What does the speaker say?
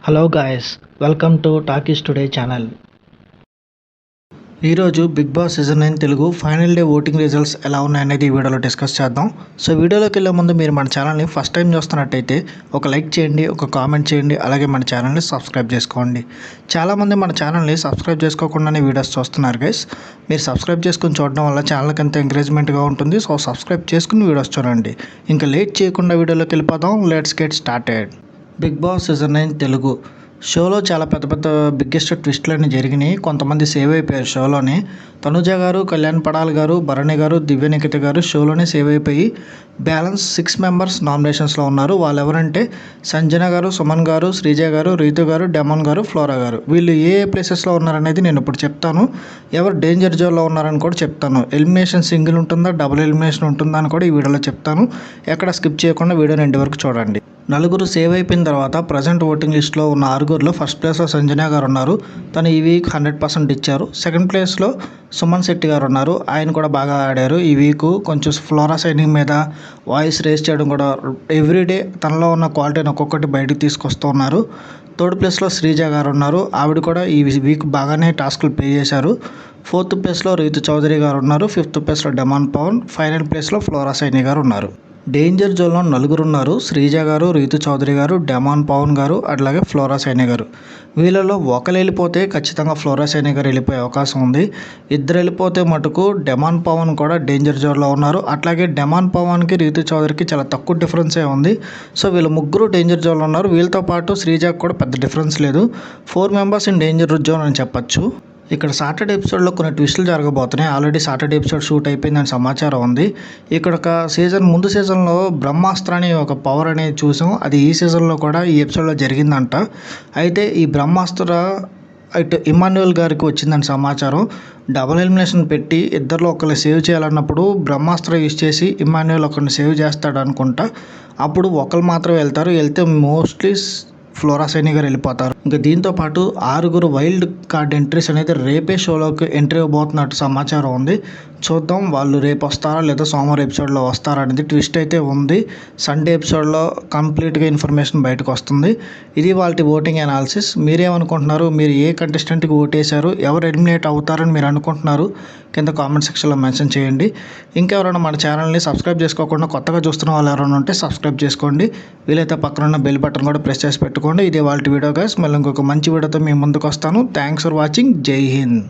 Hello guys, welcome to Talkies Today channel. ఈరోజు Bigg Boss season 9 Telugu final day voting results ఎలా ఉన్నాయనేది ఈ వీడియోలో డిస్కస్ చేద్దాం. సో వీడియోలోకి వెళ్ళే ముందు మీరు మన ఛానల్ని ఫస్ట్ టైం చూస్తున్నట్టయితే ఒక లైక్ చేయండి, ఒక కామెంట్ చేయండి, అలాగే మన ఛానల్ని సబ్స్క్రైబ్ చేసుకోండి. చాలామంది మన ఛానల్ని సబ్స్క్రైబ్ చేసుకోకుండానే వీడియోస్ చూస్తున్నారు గైస్. మీరు సబ్స్క్రైబ్ చేసుకుని చూడడం వల్ల ఛానల్కి ఎంత ఎంకరేజ్మెంట్గా ఉంటుంది. సో సబ్స్క్రైబ్ చేసుకుని వీడియోస్ చూడండి. ఇంకా లేట్ చేయకుండా వీడియోలోకి వెళ్ళిపోదాం. Let's get started. Bigg Boss season 9 Telugu షోలో చాలా పెద్ద పెద్ద బిగ్గెస్ట్ ట్విస్ట్లన్నీ జరిగినాయి. కొంతమంది సేవ్ అయిపోయారు షోలోనే. తనుజ గారు, కళ్యాణ్ పడాల్ గారు, భరణి గారు, దివ్యనిఖిత గారు షోలోనే సేవ్ అయిపోయి బ్యాలెన్స్ 6 మెంబర్స్ నామినేషన్స్లో ఉన్నారు. వాళ్ళు ఎవరంటే సంజన గారు, సుమన్ గారు, శ్రీజ గారు, రీతు గారు, డెమన్ గారు, ఫ్లోరా గారు. వీళ్ళు ఏ ప్లేసెస్లో ఉన్నారనేది నేను ఇప్పుడు చెప్తాను. ఎవరు డేంజర్ జోన్లో ఉన్నారని కూడా చెప్తాను. ఎలిమినేషన్ సింగిల్ ఉంటుందా, డబుల్ ఎలిమినేషన్ ఉంటుందా అని కూడా ఈ వీడియోలో చెప్తాను. ఎక్కడ స్కిప్ చేయకుండా వీడియోని ఎండ్ వరకు చూడండి. నలుగురు సేవ్ అయిపోయిన తర్వాత ప్రజెంట్ ఓటింగ్ లిస్ట్లో ఉన్న ఆరుగురులో ఫస్ట్ ప్లేస్లో సంజన గారు ఉన్నారు. తను ఈ వీక్ 100% ఇచ్చారు. సెకండ్ ప్లేస్లో సుమన్ శెట్టి గారు ఉన్నారు. ఆయన కూడా బాగా ఆడారు. ఈ వీక్ కొంచెం ఫ్లోరా సైనింగ్ మీద వాయిస్ రేస్ చేయడం కూడా ఎవ్రీడే తనలో ఉన్న క్వాలిటీని ఒక్కొక్కటి బయటకు తీసుకొస్తూ ఉన్నారు. థర్డ్ ప్లేస్లో శ్రీజ గారు ఉన్నారు. ఆవిడ కూడా ఈ వీక్ బాగానే టాస్క్లు ప్లే చేశారు. ఫోర్త్ ప్లేస్లో రీతు చౌదరి గారు ఉన్నారు. ఫిఫ్త్ ప్లేస్లో డెమాన్ పవన్, ఫైనల్ ప్లేస్లో ఫ్లోరా సైని గారు ఉన్నారు. డేంజర్ జోన్లో నలుగురు ఉన్నారు. శ్రీజ గారు, రీతు చౌదరి గారు, డెమాన్ పవన్ గారు, అట్లాగే ఫ్లోరా సైని గారు. వీళ్ళలో ఒకరు వెళ్ళిపోతే ఖచ్చితంగా ఫ్లోరా సైని గారు వెళ్ళిపోయే అవకాశం ఉంది. ఇద్దరు వెళ్ళిపోతే మటుకు డెమాన్ పవన్ కూడా డేంజర్ జోన్లో ఉన్నారు. అట్లాగే డెమాన్ పవన్కి, రీతు చౌదరికి చాలా తక్కువ డిఫరెన్సే ఉంది. సో వీళ్ళు ముగ్గురు డేంజర్ జోన్లో ఉన్నారు. వీళ్ళతో పాటు శ్రీజకు కూడా పెద్ద డిఫరెన్స్ లేదు. 4 మెంబర్స్ ఇన్ డేంజర్ జోన్ అని చెప్పచ్చు. ఇక్కడ సాటర్డే ఎపిసోడ్లో కొన్ని ట్విస్టులు జరగబోతున్నాయి. ఆల్రెడీ సాటర్డే ఎపిసోడ్ షూట్ అయిపోయిందని సమాచారం ఉంది. ఇక్కడ ఒక ముందు సీజన్లో బ్రహ్మాస్త్ర అని ఒక పవర్ అనేది చూసాం. అది ఈ సీజన్లో కూడా ఈ ఎపిసోడ్లో జరిగిందంట. అయితే ఈ బ్రహ్మాస్త్ర ఇటు ఇమాన్యుయల్ గారికి వచ్చిందని సమాచారం. డబుల్ ఎలిమినేషన్ పెట్టి ఇద్దరిలో ఒకరిని సేవ్ చేయాలన్నప్పుడు బ్రహ్మాస్త్ర యూజ్ చేసి ఇమాన్యుయల్ ఒకరిని సేవ్ చేస్తాడు అనుకుంటా. అప్పుడు ఒకరు మాత్రం వెళ్తే మోస్ట్లీ ఫ్లోరా సైని గారు వెళ్ళిపోతారు. ఇంకా దీంతో పాటు 6 వైల్డ్ కార్డ్ ఎంట్రీస్ అనేది రేపే షోలోకి ఎంట్రీ ఇవ్వబోతున్నట్టు సమాచారం ఉంది. చూద్దాం వాళ్ళు రేపు వస్తారా లేదా సోమవారం ఎపిసోడ్లో వస్తారా అనేది ట్విస్ట్ అయితే ఉంది. సండే ఎపిసోడ్లో కంప్లీట్గా ఇన్ఫర్మేషన్ బయటకు వస్తుంది. ఇది వాళ్ళ ఓటింగ్ అనాలిసిస్. మీరేమనుకుంటున్నారు? మీరు ఏ కంటెస్టెంట్కి ఓటేశారు? ఎవరు ఎలిమినేట్ అవుతారని మీరు అనుకుంటున్నారు? కింద కామెంట్ సెక్షన్లో మెన్షన్ చేయండి. ఇంకెవరైనా మన ఛానల్ని సబ్స్క్రైబ్ చేసుకోకుండా కొత్తగా చూస్తున్న వాళ్ళు ఎవరైనా ఉంటే సబ్స్క్రైబ్ చేసుకోండి. వీలైతే పక్కన ఉన్న బెల్ బటన్ కూడా ప్రెస్ చేసి పెట్టుకోండి. ఇదే వాళ్ళ వీడియో గైస్. మళ్ళీ ఇంకొక మంచి వీడియోతో మీ ముందుకు వస్తాను. Thanks for watching. జై హింద్.